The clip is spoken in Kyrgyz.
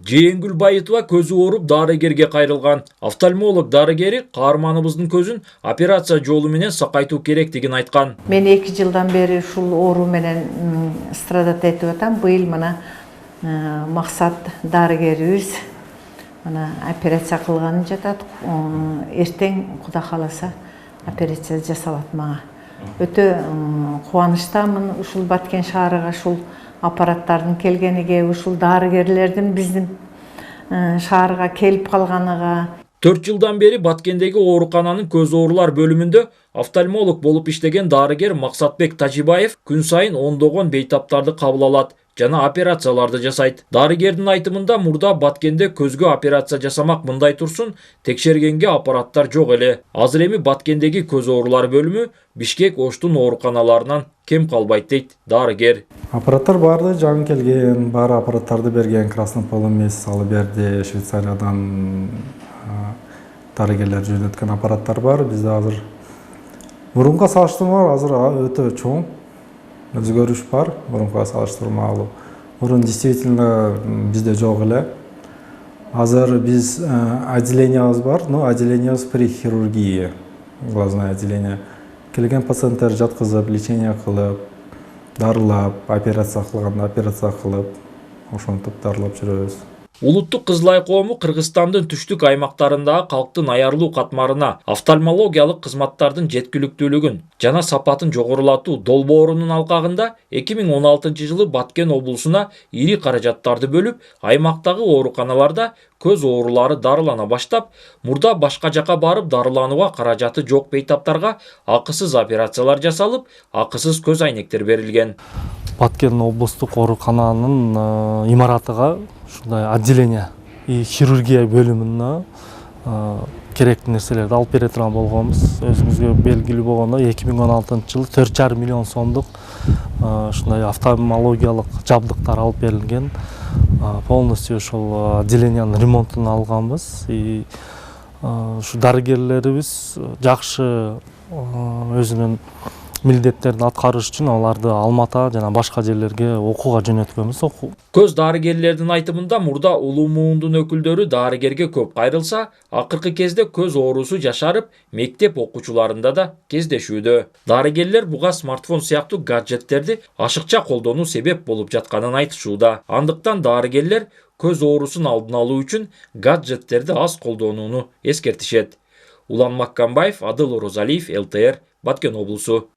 Жээнкүл Байытова көзү ооруп дарыгерге кайрылган. Офтальмолог дарыгери каарманыбыздын көзүн операция жолу менен сакайтуу керектигин айткан. Мен 2 жылдан бери ушул оору менен страдать этип атам. Быйыл мына Максат дарыгерибиз мына операция кылганын жатат. Эртең Куда кааласа операция жасалат мага. Өтө кубанычтамын ушул Баткен шаарыга ушул аппараттардын келгениге, ушул дарыгерлердин биздин шаарга келип калганыга. 4 жылдан бери Баткендеги оорукананын көз оорулар бөлүмүндө офтальмолог болуп иштеген дарыгер Максатбек Тажибаев күн сайын ондогон бейтаптарды кабыл алат жана операцияларды жасайт. Дарыгердин айтымында мурда Баткенде көзгө операция жасамак мындай турсун текшергенге аппараттар жок эле. Азыр эми Баткендеги көз оорулар бөлүмү Бишкек Оштун ооруканаларынан кем калбайт дейт дарыгер. Аппараттар баары жаңы келген, баары аппараттарды берген, Красный полумесяц алып берди, Швейцариядан дарыгерлер жөнөткөн аппараттар бар. Бизде азыр мурунга салыштырмалуу азыр өтө чоң өзгөрүш бар. Мурунга салыштырмалуу. Мурун действительно бизде жок эле. Азыр биз отделениябыз бар, но отделениябыз при хирургии, глазное отделение. Келген пациенттер жаткызып, лечение кылып, дарылап, операция кылганда операция кылып, ошентип дарылап жүрөбүз. Улуттук Кызылай коому Кыргызстандын түштүк аймактарындагы калктын аярылуу катмарына офтальмологиялык кызматтардын жеткиликтүүлүгүн жана сапатын жогорулатуу долбоорунун алкагында 2016 жылы Баткен облусуна ири каражаттарды бөлүп, аймактагы ооруканаларда көз оорулары дарылана баштап, мурда башка жака барып дарыланууга каражаты жок бейтаптарга акысыз операциялар жасалып, акысыз көз айнектер берилген. Баткен облустук оорукананын имаратыга ушундай отделение и хирургия бөлүмүнө керектүү нерселерди алып бере турган болгонбуз. Өзүңүзгө белгилүү болгондой 2016 жылы 4,5 миллион сомдук ушундай офтальмологиялык жабдыктар алып берилген. Полностью ушул отделениянын ремонтун алганбыз. И ушу дарыгерлерибиз жакшы өзүнүн милдеттерин аткарыш үчүн аларды Алмата жана башка жерлерге окууга жөнөткөнбүз. Көз дарыгерлердин айтымында мурда улуу муундун өкүлдөрү дарыгерге көп кайрылса, акыркы кезде көз оорусу жашарып, мектеп окуучуларында да кездешүүдө. Дарыгерлер буга смартфон сыяктуу гаджеттерди ашыкча колдонуу себеп болуп жатканын айтышууда. Андыктан дарыгерлер көз оорусун алдын алуу үчүн гаджеттерди аз колдонууну эскертишет. Улан Маккамбаев, Адыл Орозалиев, ЛТР, Баткен облусу.